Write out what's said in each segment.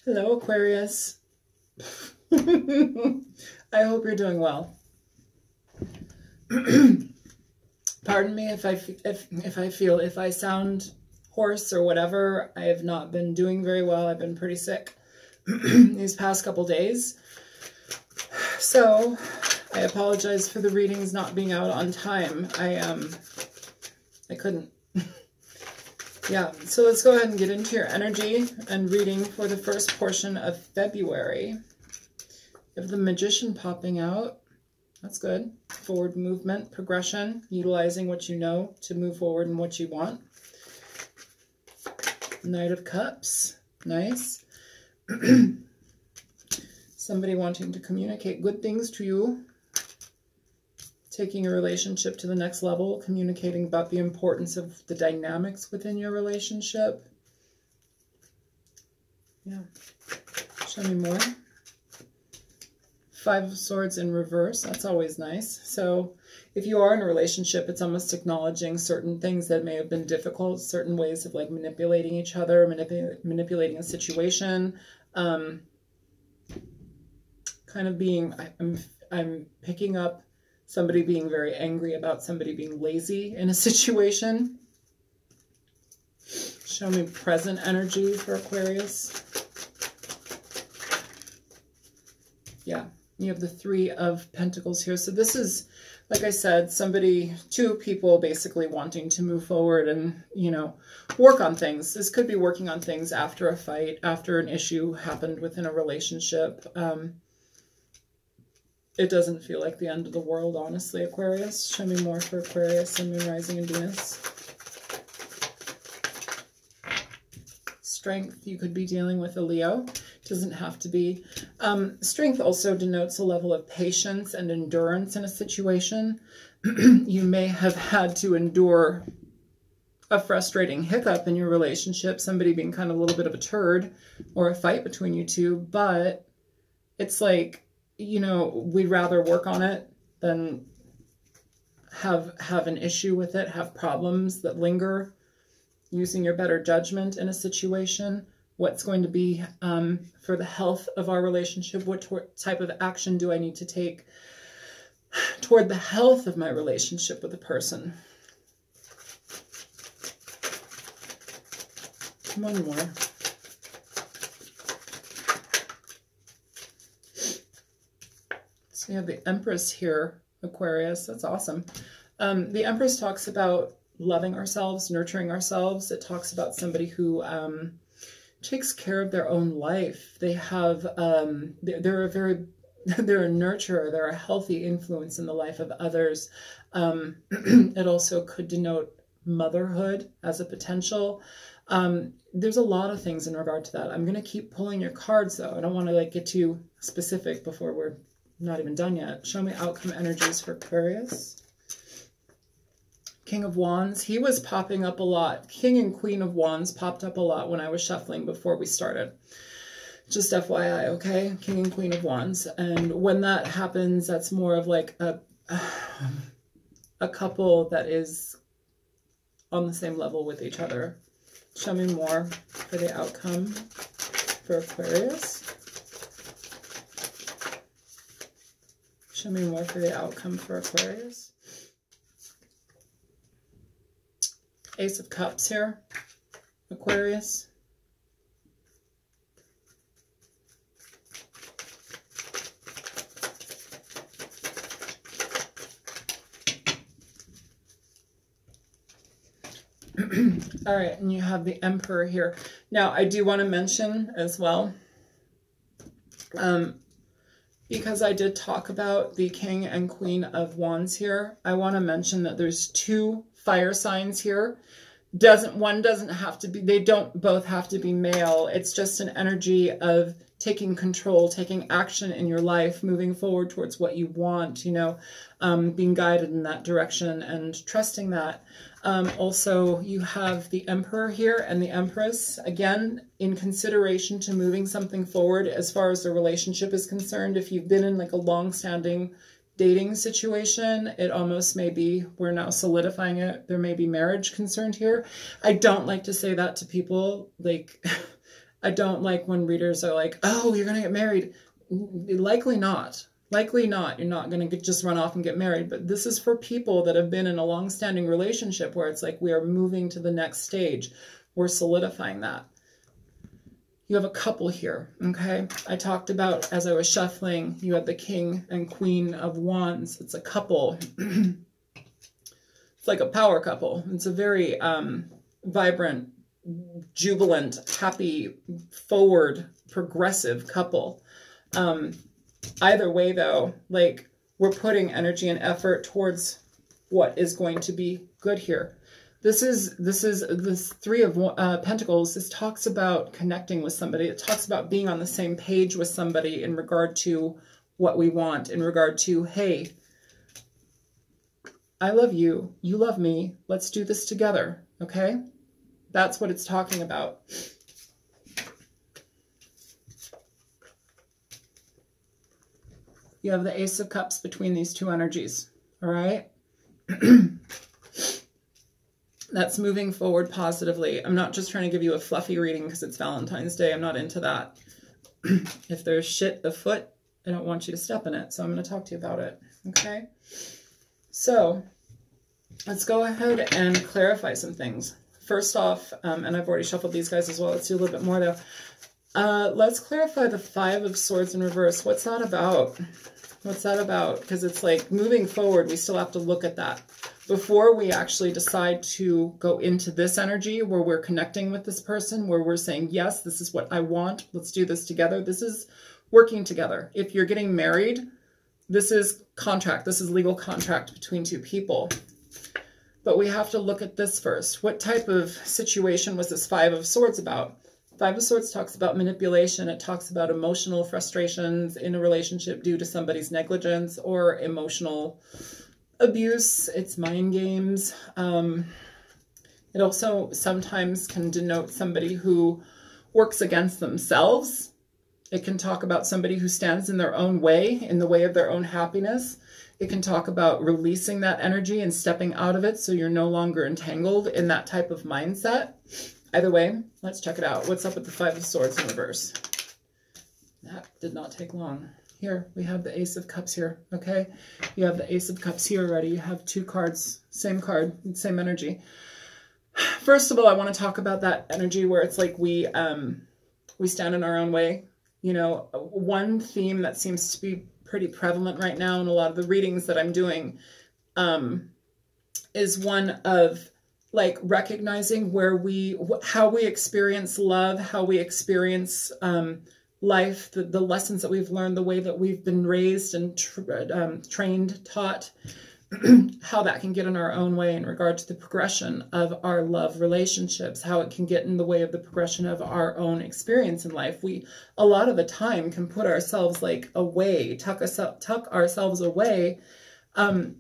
Hello, Aquarius. I hope you're doing well. Pardon me if I sound hoarse or whatever. I have not been doing very well. I've been pretty sick these past couple days. So I apologize for the readings not being out on time. I couldn't. Yeah, so let's go ahead and get into your energy and reading for the first portion of February. You have the Magician popping out. That's good. Forward movement, progression, utilizing what you know to move forward in what you want. Knight of Cups. Nice. Somebody wanting to communicate good things to you. Taking a relationship to the next level, communicating about the importance of the dynamics within your relationship. Yeah. Show me more. Five of Swords in reverse. That's always nice. So if you are in a relationship, it's almost acknowledging certain things that may have been difficult, certain ways of like manipulating each other, manipulating a situation. Kind of being, I'm picking up somebody being very angry about somebody being lazy in a situation. Show me present energy for Aquarius. Yeah, you have the Three of Pentacles here. So this is, like I said, two people basically wanting to move forward and, you know, work on things. This could be working on things after a fight, after an issue happened within a relationship. It doesn't feel like the end of the world, honestly, Aquarius. Show me more for Aquarius and Moon, Rising, and Venus. Strength, you could be dealing with a Leo. Doesn't have to be. Strength also denotes a level of patience and endurance in a situation. You may have had to endure a frustrating hiccup in your relationship, somebody being kind of a little bit of a turd, or a fight between you two, but it's like, you know, we'd rather work on it than have an issue with it, have problems that linger. Using your better judgment in a situation. What's going to be for the health of our relationship? What type of action do I need to take toward the health of my relationship with the person? One more. So you have the Empress here, Aquarius. That's awesome. The Empress talks about loving ourselves, nurturing ourselves. It talks about somebody who takes care of their own life. They have, they're a nurturer. They're a healthy influence in the life of others. It also could denote motherhood as a potential. There's a lot of things in regard to that. I'm going to keep pulling your cards though. I don't want to like get too specific before we're not even done yet. Show me outcome energies for Aquarius. King of Wands, he was popping up a lot. King and Queen of Wands popped up a lot when I was shuffling before we started. Just FYI, okay? King and Queen of Wands. And when that happens, that's more of like a couple that is on the same level with each other. Show me more for the outcome for Aquarius. Show me more for the outcome for Aquarius. Ace of Cups here, Aquarius. All right, and you have the Emperor here. Now, I do want to mention as well, because I did talk about the King and Queen of Wands here, I want to mention that there's two fire signs here. One doesn't have to be, they don't both have to be male. It's just an energy of taking control, taking action in your life, moving forward towards what you want, you know, being guided in that direction and trusting that. Also, you have the Emperor here and the Empress, again, in consideration to moving something forward as far as the relationship is concerned. If you've been in like a long-standing dating situation, it almost may be, we're now solidifying it, there may be marriage concerned here. I don't like to say that to people, like, I don't like when readers are like, oh, you're going to get married. Likely not. Likely not. You're not going to just run off and get married. But this is for people that have been in a long-standing relationship where it's like we are moving to the next stage. We're solidifying that. You have a couple here, okay? I talked about, as I was shuffling, you had the King and Queen of Wands. It's a couple. It's like a power couple. It's a very vibrant, jubilant, happy, forward, progressive couple. Either way, though, like, we're putting energy and effort towards what is going to be good here. This Three of Pentacles. This talks about connecting with somebody. It talks about being on the same page with somebody in regard to what we want, in regard to, hey, I love you, you love me, let's do this together, okay? That's what it's talking about. You have the Ace of Cups between these two energies, all right? That's moving forward positively. I'm not just trying to give you a fluffy reading because it's Valentine's Day. I'm not into that. If there's shit afoot, I don't want you to step in it. So I'm going to talk to you about it, okay? So let's go ahead and clarify some things. First off, and I've already shuffled these guys as well. Let's do a little bit more though. Let's clarify the Five of Swords in reverse. What's that about? What's that about? Because it's like moving forward, we still have to look at that. Before we actually decide to go into this energy where we're connecting with this person, where we're saying, yes, this is what I want. Let's do this together. This is working together. If you're getting married, this is contract. This is legal contract between two people. But we have to look at this first. What type of situation was this Five of Swords about? Five of Swords talks about manipulation. It talks about emotional frustrations in a relationship due to somebody's negligence or emotional abuse. It's mind games. It also sometimes can denote somebody who works against themselves. It can talk about somebody who stands in their own way, in the way of their own happiness. It can talk about releasing that energy and stepping out of it so you're no longer entangled in that type of mindset. Either way, let's check it out. What's up with the Five of Swords in reverse? That did not take long. Here, we have the Ace of Cups here, okay? You have the Ace of Cups here already. You have two cards, same card, same energy. First of all, I want to talk about that energy where it's like we stand in our own way. You know, one theme that seems to be pretty prevalent right now in a lot of the readings that I'm doing is one of like recognizing how we experience love, how we experience life, the lessons that we've learned, the way that we've been raised and trained, taught, how that can get in our own way in regard to the progression of our love relationships, how it can get in the way of the progression of our own experience in life. We, a lot of the time, can put ourselves like away, tuck ourselves away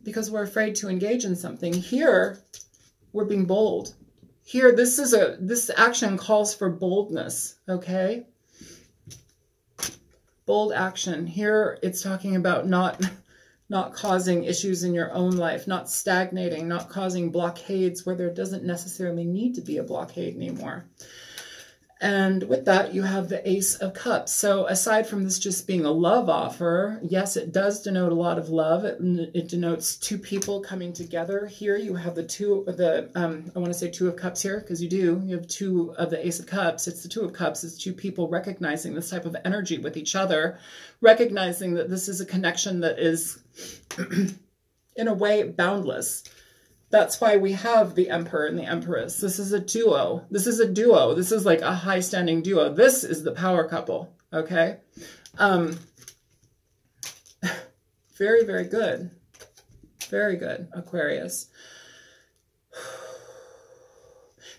because we're afraid to engage in something. Here, we're being bold. Here, this action calls for boldness, okay? Bold action. Here, it's talking about not causing issues in your own life, not stagnating, not causing blockades where there doesn't necessarily need to be a blockade anymore. And with that, you have the Ace of Cups. So aside from this just being a love offer, yes, it does denote a lot of love. It denotes two people coming together. Here you have the I want to say Two of Cups here, because you do. You have two of the Ace of Cups. It's the Two of Cups. It's two people recognizing this type of energy with each other, recognizing that this is a connection that is, in a way, boundless. That's why we have the Emperor and the Empress. This is a duo. This is a duo. This is like a high-standing duo. This is the power couple, okay? Very, very good. Very good, Aquarius.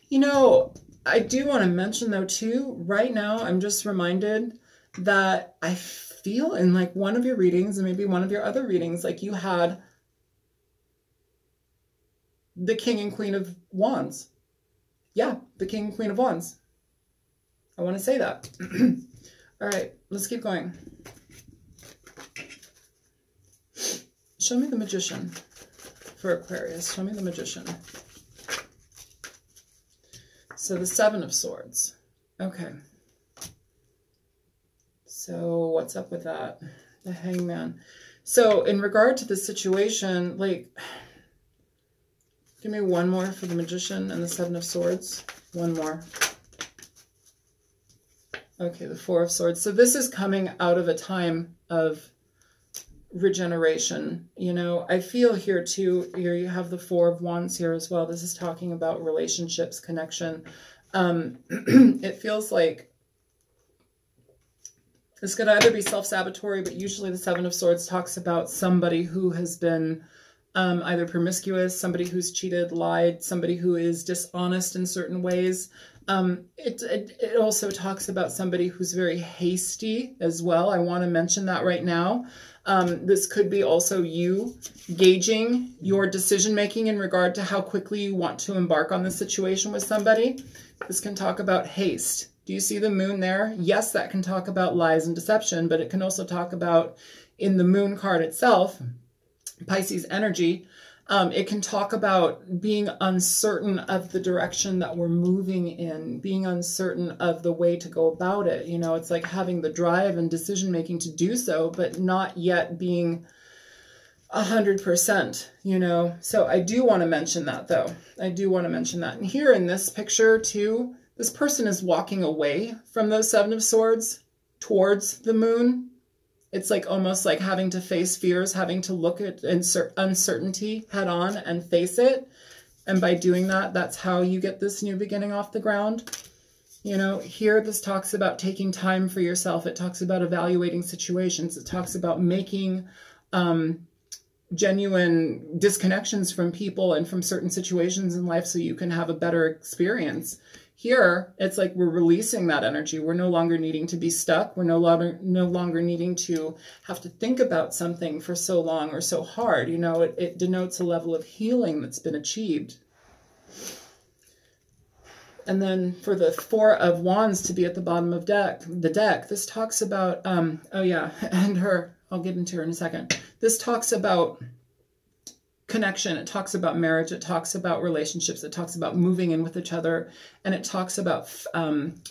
You know, I do want to mention, though, too, right now, I'm just reminded that I feel in, like, one of your readings, and maybe one of your other readings, like, you had the King and Queen of Wands. Yeah, the King and Queen of Wands. I want to say that. All right, let's keep going. Show me the Magician for Aquarius. Show me the Magician. So the Seven of Swords. Okay. So what's up with that? The Hangman. So in regard to the situation, like, give me one more for the Magician and the Seven of Swords. One more. Okay, the Four of Swords. So this is coming out of a time of regeneration. You know, I feel here too, here you have the Four of Wands here as well. This is talking about relationships, connection. It feels like this could either be self-sabotatory, but usually the Seven of Swords talks about somebody who has been either promiscuous, somebody who's cheated, lied, somebody who is dishonest in certain ways. It also talks about somebody who's very hasty as well. I want to mention that right now. This could be also you gauging your decision-making in regard to how quickly you want to embark on the situation with somebody. This can talk about haste. Do you see the moon there? Yes, that can talk about lies and deception, but it can also talk about, in the moon card itself, Pisces energy, it can talk about being uncertain of the direction that we're moving in, being uncertain of the way to go about it. You know, it's like having the drive and decision-making to do so, but not yet being 100%, you know. So I do want to mention that, though. I do want to mention that. And here in this picture, too, this person is walking away from those Seven of Swords towards the moon. It's like almost like having to face fears, having to look at uncertainty head on and face it. And by doing that, that's how you get this new beginning off the ground. You know, here this talks about taking time for yourself. It talks about evaluating situations. It talks about making genuine disconnections from people and from certain situations in life so you can have a better experience. Here, it's like we're releasing that energy. We're no longer needing to be stuck. We're no longer needing to have to think about something for so long or so hard. You know, it denotes a level of healing that's been achieved. And then for the Four of Wands to be at the bottom of the deck, this talks about, oh yeah, and her, I'll get into her in a second. This talks about connection. It talks about marriage. It talks about relationships. It talks about moving in with each other. And it talks about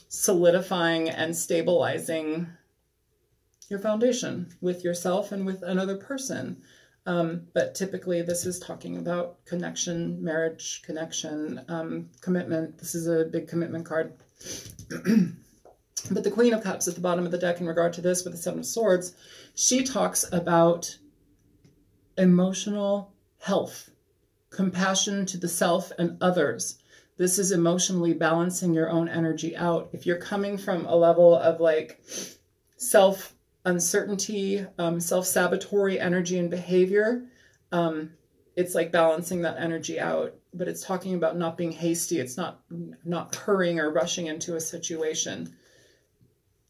solidifying and stabilizing your foundation with yourself and with another person. But typically this is talking about connection, marriage, connection, commitment. This is a big commitment card. But the Queen of Cups at the bottom of the deck in regard to this with the Seven of Swords, she talks about emotional health, compassion to the self and others. This is emotionally balancing your own energy out. If you're coming from a level of like self-uncertainty, self-sabotatory energy and behavior, it's like balancing that energy out. But it's talking about not being hasty. It's not hurrying or rushing into a situation.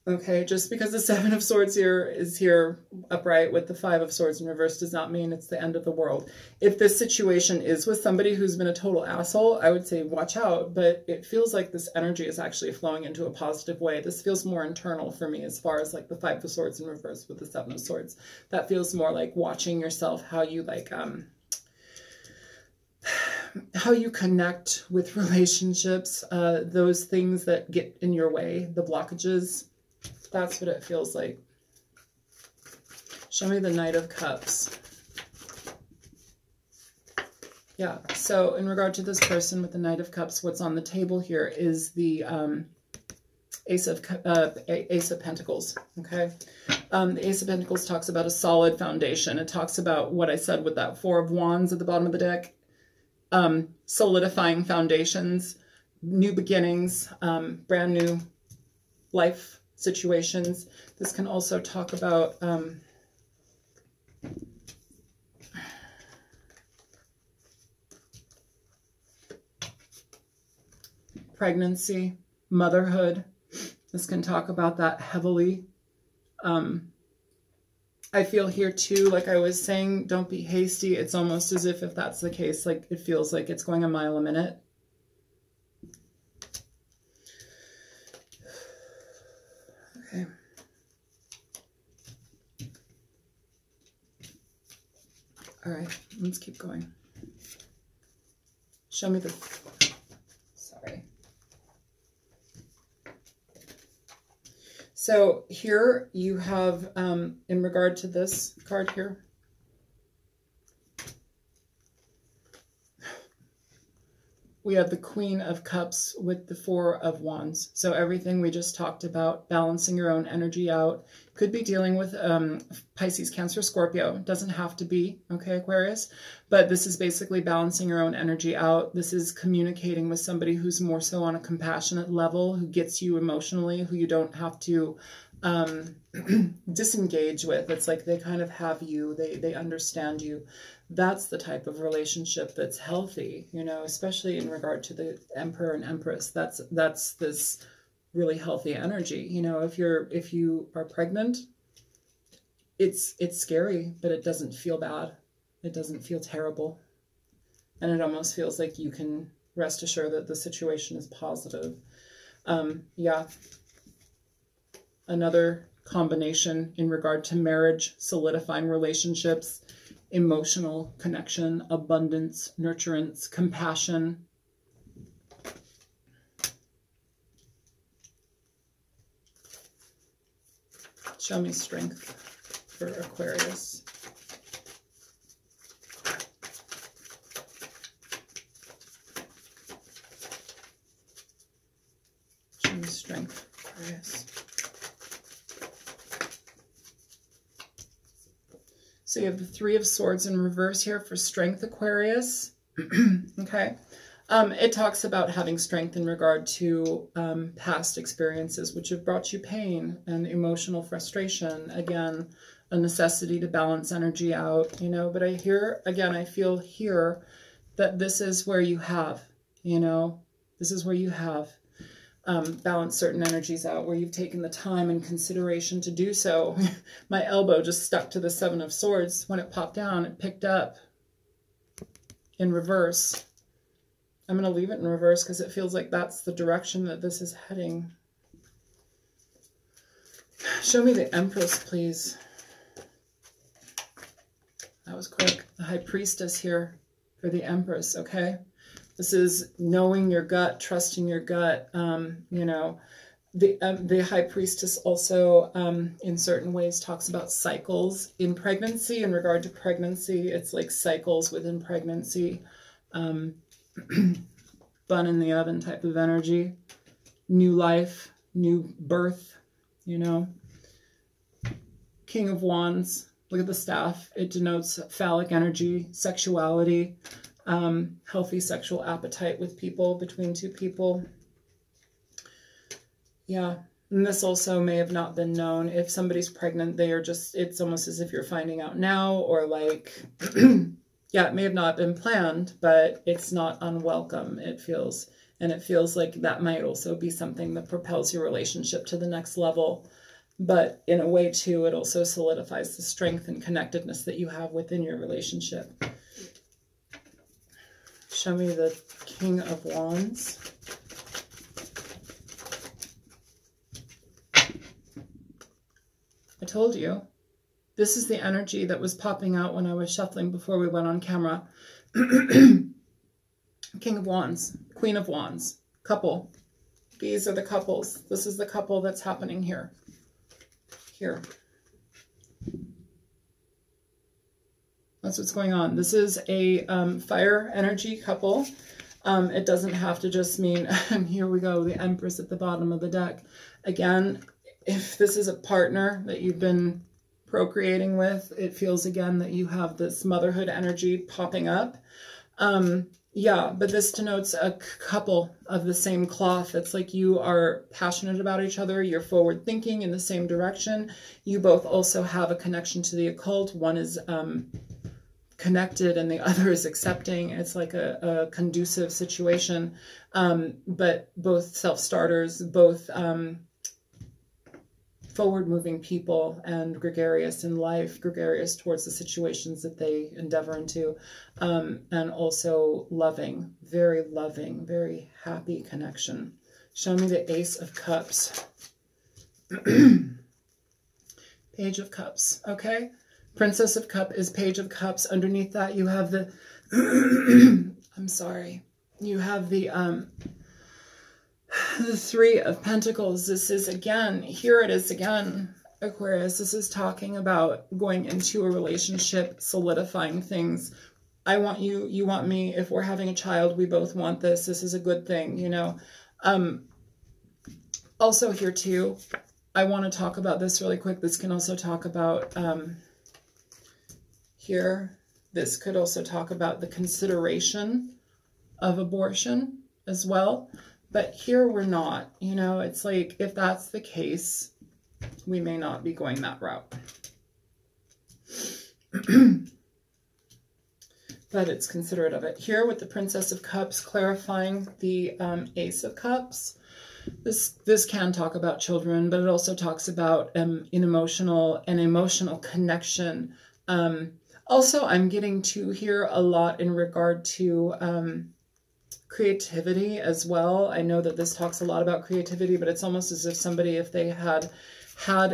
Okay, just because the Seven of Swords here is here upright with the Five of Swords in reverse does not mean it's the end of the world. If this situation is with somebody who's been a total asshole, I would say watch out, but it feels like this energy is actually flowing into a positive way. This feels more internal for me as far as like the Five of Swords in reverse with the Seven of Swords. That feels more like watching yourself, how you like, how you connect with relationships, those things that get in your way, the blockages. That's what it feels like. Show me the Knight of Cups. Yeah, so in regard to this person with the Knight of Cups, what's on the table here is the Ace of Pentacles, okay? The Ace of Pentacles talks about a solid foundation. It talks about what I said with that Four of Wands at the bottom of the deck, solidifying foundations, new beginnings, brand new life situations. This can also talk about pregnancy, motherhood. This can talk about that heavily. I feel here too, like I was saying, don't be hasty. It's almost as if that's the case, like it feels like it's going a mile a minute. Okay. All right, let's keep going. Show me the, sorry. So here you have, in regard to this card here, we have the Queen of Cups with the Four of Wands. So everything we just talked about, balancing your own energy out, could be dealing with Pisces, Cancer, Scorpio. Doesn't have to be, okay, Aquarius? But this is basically balancing your own energy out. This is communicating with somebody who's more so on a compassionate level, who gets you emotionally, who you don't have to disengage with. It's like they kind of have you, they understand you. That's the type of relationship that's healthy, you know, especially in regard to the Emperor and Empress. That's this really healthy energy. You know, if you are pregnant, it's scary, but it doesn't feel bad. It doesn't feel terrible. And it almost feels like you can rest assured that the situation is positive. Yeah. Another combination in regard to marriage, solidifying relationships, emotional connection, abundance, nurturance, compassion. Show me strength for Aquarius. Show me strength, Aquarius. So you have the Three of Swords in reverse here for strength, Aquarius. Okay. It talks about having strength in regard to past experiences which have brought you pain and emotional frustration. Again, a necessity to balance energy out, you know. But I feel here that this is where you have, you know, this is where you have balance certain energies out, where you've taken the time and consideration to do so. My elbow just stuck to the Seven of Swords. When it popped down, it picked up in reverse. I'm going to leave it in reverse because it feels like that's the direction that this is heading. Show me the Empress, please. That was quick. The High Priestess here for the Empress, okay? This is knowing your gut, trusting your gut. You know, the High Priestess also, in certain ways, talks about cycles in pregnancy. In regard to pregnancy, it's like cycles within pregnancy. Bun in the oven type of energy. New life, new birth, you know. King of Wands. Look at the staff. It denotes phallic energy, sexuality. Healthy sexual appetite with people, between two people. Yeah, and this also may have not been known. If somebody's pregnant, they are just, it's almost as if you're finding out now, or like, yeah, it may have not been planned, but it's not unwelcome, it feels. And it feels like that might also be something that propels your relationship to the next level. But in a way, too, it also solidifies the strength and connectedness that you have within your relationship. Show me the King of Wands. I told you, this is the energy that was popping out when I was shuffling before we went on camera. King of Wands, Queen of Wands, couple. These are the couples. This is the couple that's happening here. Here. That's what's going on. This is a fire energy couple. It doesn't have to just mean, and here we go, the Empress at the bottom of the deck. Again, if this is a partner that you've been procreating with, it feels again that you have this motherhood energy popping up. Yeah, but this denotes a couple of the same cloth. It's like you are passionate about each other. You're forward thinking in the same direction. You both also have a connection to the occult. One is connected and the other is accepting. It's like a conducive situation. But both self-starters, both forward-moving people and gregarious in life, gregarious towards the situations that they endeavor into, and also loving, very happy connection. Show me the Ace of Cups. Page of Cups, okay? Princess of Cup is Page of Cups. Underneath that you have the, I'm sorry, you have the The Three of Pentacles. This is again, here it is again, Aquarius. This is talking about going into a relationship, solidifying things. I want you, you want me. If we're having a child, we both want this. This is a good thing, you know. Also here too, I want to talk about this really quick. This can also talk about, here, this could also talk about the consideration of abortion as well. But here we're not, you know, it's like, if that's the case, we may not be going that route. But it's considerate of it. Here with the Princess of Cups, clarifying the Ace of Cups. This can talk about children, but it also talks about an emotional connection. Also, I'm getting to here a lot in regard to creativity as well. I know that this talks a lot about creativity, but it's almost as if somebody, if they had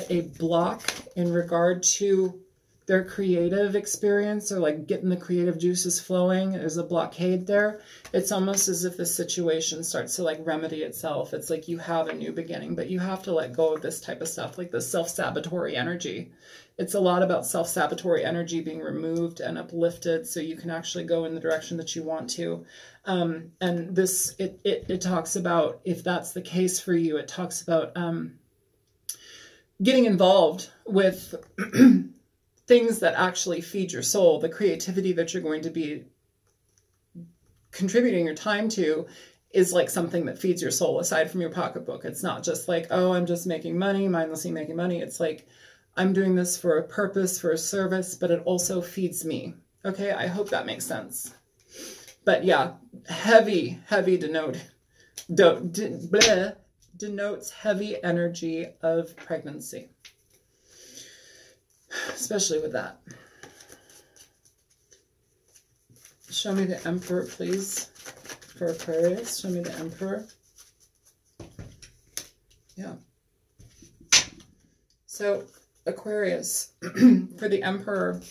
a block in regard to their creative experience, or like getting the creative juices flowing, there's a blockade there. It's almost as if the situation starts to like remedy itself. It's like you have a new beginning, but you have to let go of this type of stuff, like the self-sabotatory energy. It's a lot about self-sabotatory energy being removed and uplifted so you can actually go in the direction that you want to. And this, it talks about, if that's the case for you, it talks about getting involved with things that actually feed your soul, the creativity that you're going to be contributing your time to is like something that feeds your soul aside from your pocketbook. It's not just like, oh, I'm just making money, mindlessly making money. It's like, I'm doing this for a purpose, for a service, but it also feeds me. Okay, I hope that makes sense. But yeah, heavy denotes heavy energy of pregnancy. Especially with that. Show me the Emperor, please, for Aquarius. Show me the Emperor. Yeah. So, Aquarius, for the Emperor,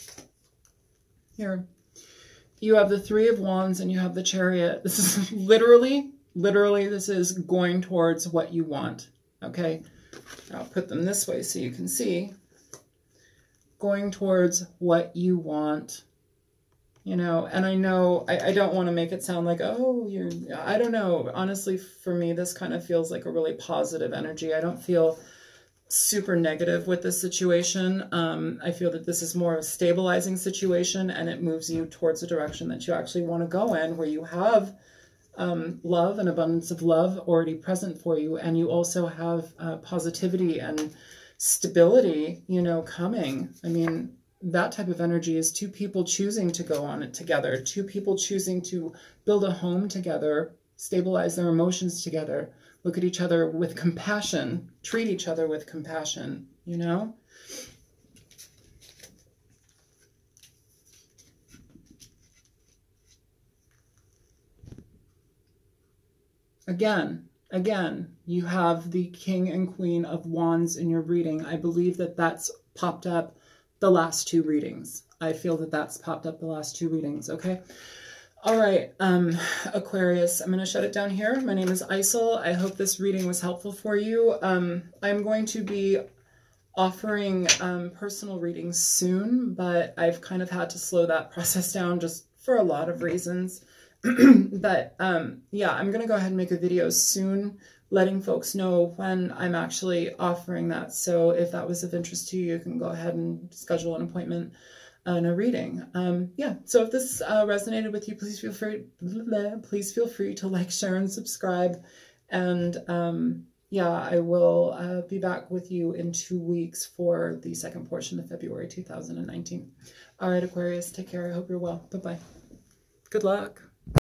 here, you have the Three of Wands and you have the Chariot. This is literally, this is going towards what you want, okay? I'll put them this way so you can see. Going towards what you want, you know, and I know, I don't want to make it sound like, oh, I don't know. Honestly, for me, this kind of feels like a really positive energy. I don't feel super negative with this situation. I feel that this is more of a stabilizing situation, and it moves you towards a direction that you actually want to go in, where you have love and abundance of love already present for you, and you also have positivity and stability, you know, coming. I mean, that type of energy is two people choosing to go on it together, two people choosing to build a home together, stabilize their emotions together, look at each other with compassion, treat each other with compassion, you know? Again, you have the King and Queen of Wands in your reading. I believe that that's popped up the last two readings. I feel that that's popped up the last two readings, okay? All right, Aquarius, I'm going to shut it down here. My name is Isel. I hope this reading was helpful for you. I'm going to be offering personal readings soon, but I've kind of had to slow that process down just for a lot of reasons. But yeah, I'm going to go ahead and make a video soon letting folks know when I'm actually offering that. So if that was of interest to you, you can go ahead and schedule an appointment and a reading. Yeah, so if this resonated with you, please feel free to like, share, and subscribe. And yeah, I will be back with you in 2 weeks for the second portion of February 2019. All right, Aquarius, take care. I hope you're well. Bye-bye. Good luck.